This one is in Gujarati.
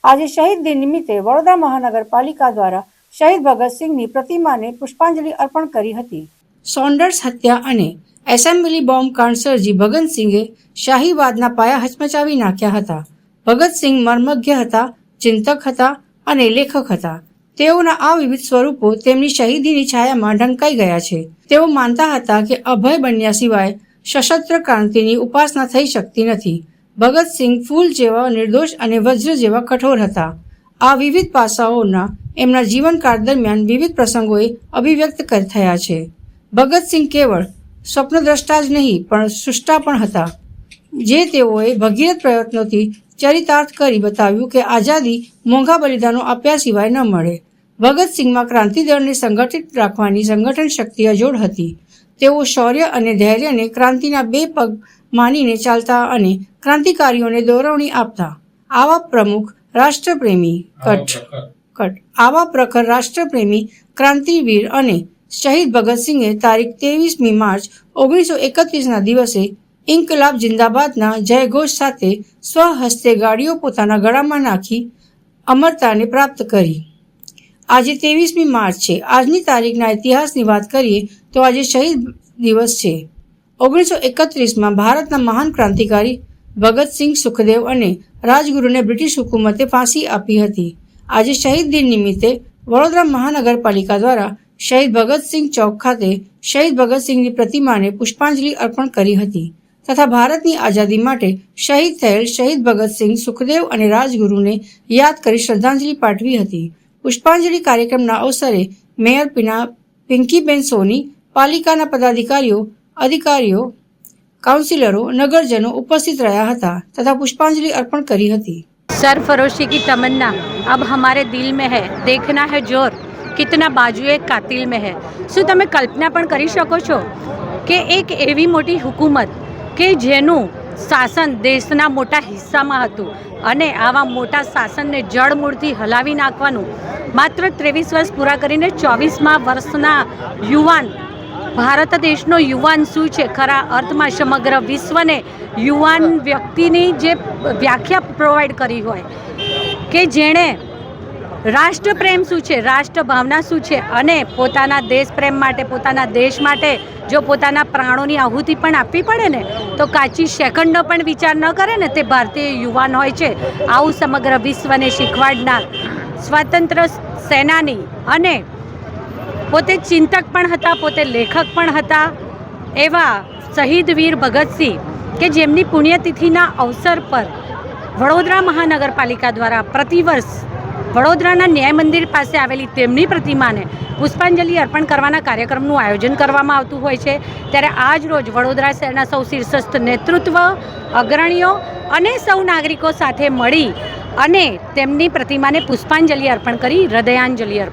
આજે શહીદ દિન નિમિત્તે વડોદરા મહાનગરપાલિકા દ્વારા શહીદ ભગતસિંહની પ્રતિમાને પુષ્પાંજલિ અર્પણ કરી હતી। સોન્ડર્સ હત્યા અને એસેમ્બલી બોમ્બ કાંડસર્જી ભગતસિંહે શાહીવાદના પાયા હચમચાવી નાખ્યા હતા। ભગતસિંહ મર્મજ્ઞ હતા, ચિંતક હતા અને લેખક હતા। તેઓના આ વિવિધ સ્વરૂપો તેમની શહીદીની છાયામાં ઢંકાઈ ગયા છે। તેઓ માનતા હતા કે અભય બન્યા સિવાય સશસ્ત્ર ક્રાંતિની ઉપાસના થઈ શકતી નથી। ભગતસિંહ ફૂલ જેવા નિર્દોષ અને વજ્ર જેવા કઠોર હતા। આ વિવિધ પાસાઓના એમના જીવનકાળ દરમિયાન વિવિધ પ્રસંગોએ અભિવ્યક્ત થયા છે। ભગતસિંહ કેવળ સ્વપ્નદ્રષ્ટા જ નહીં પણ સૃષ્ટા પણ હતા, જે તેઓએ ભગીરથ પ્રયત્નોથી ચરિતાર્થ કરી બતાવ્યું કે આઝાદી મોંઘા બલિદાનો આપ્યા સિવાય ન મળે। ભગતસિંહમાં ક્રાંતિદળને સંગઠિત રાખવાની સંગઠન શક્તિ અજોડ હતી। તેઓ શૌર્ય અને ધૈર્યને ક્રાંતિના બે પગ માનીને ચાલતા અને ક્રાંતિકારીઓને દોરવણી આપતા। આવા પ્રખર રાષ્ટ્રપ્રેમી ક્રાંતિવીર અને શહીદ ભગતસિંહે તારીખ 23મી માર્ચ 1931ના દિવસે ઇન્કલાબ જિંદાબાદના જયઘોષ સાથે સ્વહસ્તે ગાડીઓ પોતાના ગળામાં નાખી અમરતાને પ્રાપ્ત કરી। આજે 23મી માર્ચ છે। આજની તારીખના ઇતિહાસની વાત કરીએ તો આજે શહીદ દિવસ છે। 1931માં ભારતના મહાન ક્રાંતિકારી ભગતસિંહ, સુખદેવ અને રાજગુરુને બ્રિટિશ હુકુમતે ફાંસી આપી હતી। આજે શહીદ દિન નિમિત્તે વડોદરા મહાનગરપાલિકા દ્વારા શહીદ ભગતસિંહ ચોક ખાતે શહીદ ભગતસિંહની પ્રતિમાને પુષ્પાંજલિ અર્પણ કરી હતી તથા ભારતની આઝાદી માટે શહીદ થયેલ શહીદ ભગતસિંહ, સુખદેવ અને રાજગુરુને યાદ કરી શ્રદ્ધાંજલિ પાઠવી હતી। પુષ્પાંજલિ કાર્યક્રમના અવસરે મેયર પિંકીબેન સોની, પાલિકાના પદાધિકારીઓ, અધિકારીઓ, કાઉન્સિલરો, નગરજનો ઉપસ્થિત રહ્યા હતા તથા પુષ્પાંજલિ અર્પણ કરી હતી। सरफरोशी की तमन्ना अब हमारे दिल में है, देखना है जोर कितना बाजुए कातिल में है। શું તમે કલ્પના પણ કરી શકો છો કે એક એવી મોટી હુકુમત કે જેનું શાસન દેશના મોટા હિસ્સામાં હતું અને આવા મોટા શાસનને જડમૂળથી હલાવી નાખવાનું માત્ર 23 વર્ષ પૂરા કરીને 24મા વર્ષના યુવાન, ભારત દેશનો યુવાન શું છે ખરા અર્થમાં સમગ્ર વિશ્વને યુવાન વ્યક્તિની જે વ્યાખ્યા પ્રોવાઈડ કરી હોય કે જેણે રાષ્ટ્રપ્રેમ શું છે, રાષ્ટ્ર ભાવના શું છે અને પોતાના દેશ પ્રેમ માટે, પોતાના દેશ માટે જો પોતાના પ્રાણોની આહુતિ પણ આપવી પડે ને તો કાચી સેકન્ડનો પણ વિચાર ન કરે ને તે ભારતીય યુવાન હોય છે। આવું સમગ્ર વિશ્વને શીખવાડનાર સ્વાતંત્ર્ય સેનાની અને પોતે ચિંતક પણ હતા, પોતે લેખક પણ હતા એવા શહીદ વીર ભગતસિંહ કે જેમની પુણ્યતિથિના અવસર પર વડોદરા મહાનગરપાલિકા દ્વારા પ્રતિવર્ષ વડોદરાના ન્યાય મંદિર પાસે આવેલી તેમની પ્રતિમાને પુષ્પાંજલિ અર્પણ કરવાના કાર્યક્રમનું આયોજન કરવામાં આવતું હોય છે। ત્યારે આજ રોજ વડોદરા શહેરના સૌ શીર્ષસ્થ નેતૃત્વ, અગ્રણીઓ અને સૌ નાગરિકો સાથે મળી અને તેમની પ્રતિમાને પુષ્પાંજલિ અર્પણ કરી હૃદયાંજલિ અર્પણ